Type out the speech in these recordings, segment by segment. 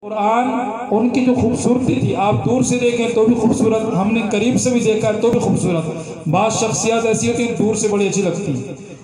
قرآن ان کی جو خوبصورتی تھی، آپ دور سے دیکھیں تو بھی خوبصورت، ہم نے قریب سے بھی دیکھا تو بھی خوبصورت۔ بعض شخصیات ایسی ہوتی ہیں دور سے بڑی اچھی لگتی،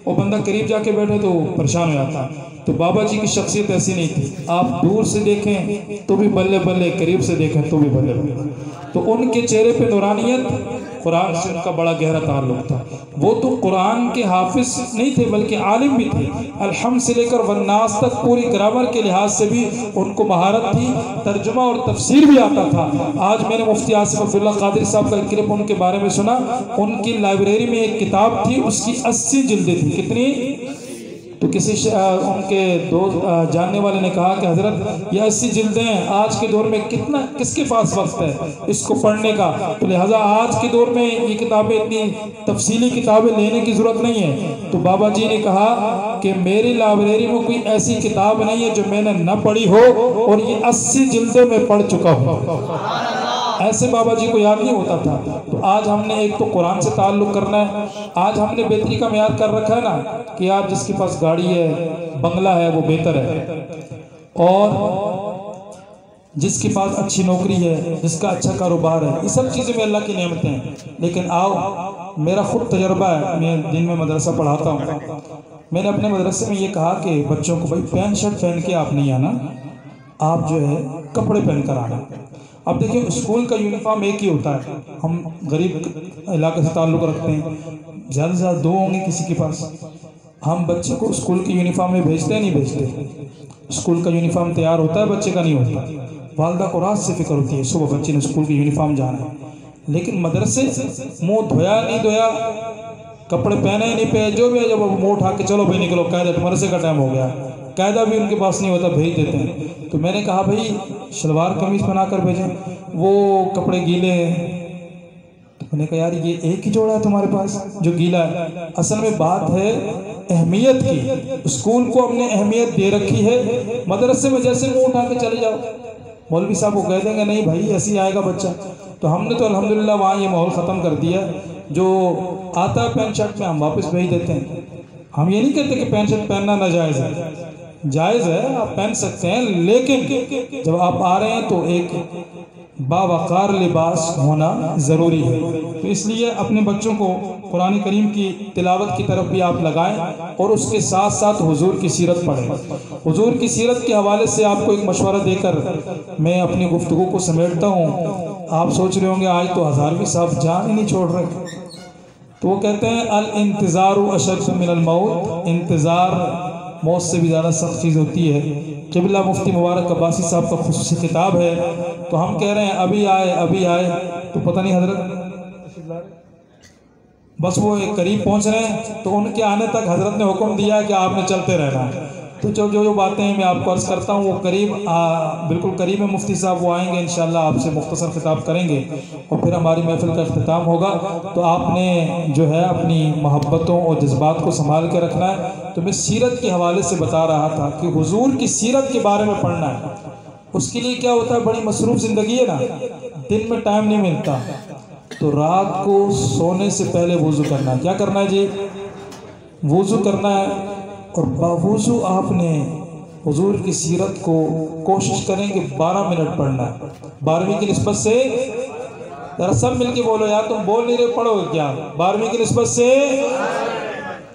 اور بندہ قریب جا کے بیٹھے تو پریشان ہو جاتا۔ تو بابا جی کی شخصیت ایسی نہیں تھی، آپ دور سے دیکھیں تو بھی بلے بلے، قریب سے دیکھیں تو بھی بلے بلے۔ تو ان کے چہرے پہ نورانیت، قرآن سے ان کا بڑا گہرا تعلق تھا۔ وہ تو قرآن کے حافظ نہیں تھے بلکہ عالم بھی تھے، الحمد سے لے کر والناس تک پوری گرامر کے لحاظ سے بھی ان کو مہارت تھی، ترجمہ اور تفسیر بھی آتا تھا۔ آج میں نے مفتی آصف عبداللہ قادری صاحب کا کلپ ان کے بارے میں سنا، ان کی لائبریری میں ایک کتاب تھی، اس کی 80 جلدیں تھیں۔ کتنی؟ تو کسی ان کے دوست جاننے والے نے کہا کہ حضرت یہ 80 جلدیں آج کے دور میں کس کے پاس وقت ہے اس کو پڑھنے کا؟ تو لہٰذا آج کے دور میں یہ کتابیں اتنی تفصیلی کتابیں لینے کی ضرورت نہیں ہے۔ تو بابا جی نے کہا کہ میری لائبریری میں کوئی ایسی کتاب نہیں ہے جو میں نے نہ پڑھی ہو، اور یہ 80 جلدیں میں پڑھ چکا ہوں۔ ایسے بابا جی کو یاد نہیں ہوتا تھا۔ تو آج ہم نے ایک تو قرآن سے تعلق کرنا ہے، آج ہم نے بہتری کا معیار کر رکھا ہے نا کہ یار جس کے پاس گاڑی ہے، بنگلہ ہے، وہ بہتر ہے، اور جس کے پاس اچھی نوکری ہے، جس کا اچھا کاروبار ہے، یہ سب چیزیں میں اللہ کی نعمتیں ہیں۔ لیکن آؤ، میرا خود تجربہ ہے، میں دن میں مدرسہ پڑھاتا ہوں، میں نے اپنے مدرسے میں یہ کہا کہ بچوں کو بھائی پینٹ شرٹ پہن کے آپ نہیں آنا، آپ جو ہے کپڑے پہن کر آنا۔ اب دیکھیں اسکول کا یونیفارم ایک ہی ہوتا ہے، ہم غریب علاقے سے تعلق رکھتے ہیں، زیادہ سے زیادہ 2 ہوں گے کسی کے پاس، ہم بچے کو اسکول کی یونیفارم میں بھیجتے ہیں نہیں بھیجتے؟ اسکول کا یونیفارم تیار ہوتا ہے، بچے کا نہیں ہوتا۔ والدہ کو رات سے فکر ہوتی ہے صبح بچے نے اسکول کی یونیفارم جانا ہے، لیکن مدرسے منہ دھویا نہیں دھویا، کپڑے پہنے نہیں پہنے، جو بھی ہے جب وہ منہ اٹھا کے چلو بھائی نکلو، قاعدہ مدرسے کا ٹائم ہو گیا، قاعدہ بھی ان کے پاس نہیں ہوتا، بھیج دیتے ہیں۔ تو میں نے کہا بھائی شلوار قمیص بنا کر بھیجیں، وہ کپڑے گیلے ہیں۔ تو میں نے کہا یار یہ ایک ہی جوڑا ہے تمہارے پاس جو گیلا ہے؟ اصل میں بات ہے اہمیت کی، اسکول کو ہم نے اہمیت دے رکھی ہے، مدرسے میں جیسے منہ اٹھا کے چلے جاؤ، مولوی صاحب کو کہہ دیں گے نہیں بھائی ایسے ہی آئے گا بچہ۔ تو ہم نے تو الحمدللہ وہاں یہ ماحول ختم کر دیا، جو آتا ہے پینٹ شرٹ میں ہم واپس بھیج دیتے ہیں۔ ہم یہ نہیں کہتے کہ پینٹ شرٹ پہننا ناجائز ہے، جائز ہے، آپ پہن سکتے ہیں، لیکن جب آپ آ رہے ہیں تو ایک باوقار لباس ہونا ضروری ہے۔ تو اس لیے اپنے بچوں کو قرآن کریم کی تلاوت کی طرف بھی آپ لگائیں، اور اس کے ساتھ ساتھ حضور کی سیرت پڑھیں۔ حضور کی سیرت کے حوالے سے آپ کو ایک مشورہ دے کر میں اپنی گفتگو کو سمیٹتا ہوں۔ آپ سوچ رہے ہوں گے آج تو ہزاروی صاحب جان ہی نہیں چھوڑ رہے، تو وہ کہتے ہیں الانتظار اشد من الموت، انتظار موت سے بھی زیادہ سخت چیز ہوتی ہے۔ قبلہ مفتی مبارک عباسی صاحب کا خصوصی خطاب ہے، تو ہم کہہ رہے ہیں ابھی آئے ابھی آئے، تو پتہ نہیں حضرت بس وہ قریب پہنچ رہے ہیں، تو ان کے آنے تک حضرت نے حکم دیا کہ آپ نے چلتے رہنا ہے۔ تو جو باتیں میں آپ کو عرض کرتا ہوں وہ قریب بالکل قریب ہے، مفتی صاحب وہ آئیں گے انشاءاللہ، آپ سے مختصر خطاب کریں گے، اور پھر ہماری محفل کا اختتام ہوگا۔ تو آپ نے جو ہے اپنی محبتوں اور جذبات کو سنبھال کے رکھنا ہے۔ تو میں سیرت کے حوالے سے بتا رہا تھا کہ حضور کی سیرت کے بارے میں پڑھنا ہے۔ اس کے لیے کیا ہوتا ہے، بڑی مصروف زندگی ہے نا، دن میں ٹائم نہیں ملتا، تو رات کو سونے سے پہلے وضو کرنا ہے۔ کیا کرنا ہے جی؟ وضو کرنا ہے، اور باوضو آپ نے حضور کی سیرت کو کوشش کریں کہ 12 منٹ پڑھنا ہے۔ 12ویں کی نسبت سے ذرا سب مل کے بولو یار، تم بول نہیں رہے، پڑھو گے کیا؟ 12ویں کی نسبت سے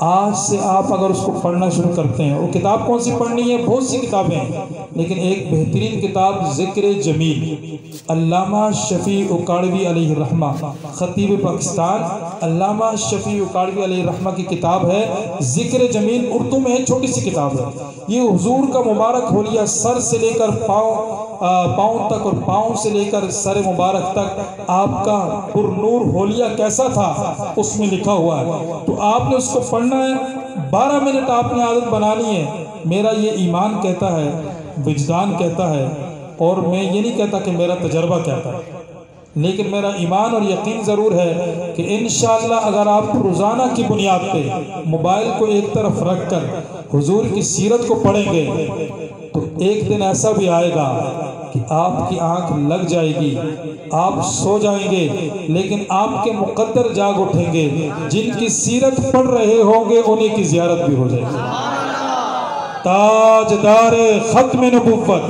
آج سے آپ اگر اس کو پڑھنا شروع کرتے ہیں، وہ کتاب کون سی پڑھنی ہے؟ بہت سی کتابیں ہیں، لیکن ایک بہترین کتاب ذکر جمیل، علامہ شفیع اکاڑوی علیہ الرحمہ، خطیب پاکستان علامہ شفیع اکاڑوی علیہ الرحمہ کی کتاب ہے ذکر جمیل، اردو میں ہے، چھوٹی سی کتاب ہے۔ یہ حضور کا مبارک حلیہ سر سے لے کر پاؤں تک، اور پاؤں سے لے کر سر مبارک تک آپ کا پر نور حلیہ کیسا تھا اس میں لکھا ہوا ہے۔ تو آپ نے اس کو پڑھنا ہے، 12 منٹ آپ نے عادت بنانی ہے۔ میرا یہ ایمان کہتا ہے، وجدان کہتا ہے، اور میں یہ نہیں کہتا کہ میرا تجربہ کہتا ہے، لیکن میرا ایمان اور یقین ضرور ہے کہ انشاءاللہ اگر آپ روزانہ کی بنیاد پہ موبائل کو ایک طرف رکھ کر حضور کی سیرت کو پڑھیں گے تو ایک دن ایسا بھی آئے گا کہ آپ کی آنکھ لگ جائے گی، آپ سو جائیں گے، لیکن آپ کے مقدر جاگ اٹھیں گے، جن کی سیرت پڑھ رہے ہوں گے انہیں کی زیارت بھی ہو جائے گی۔ تاجدار ختم نبوت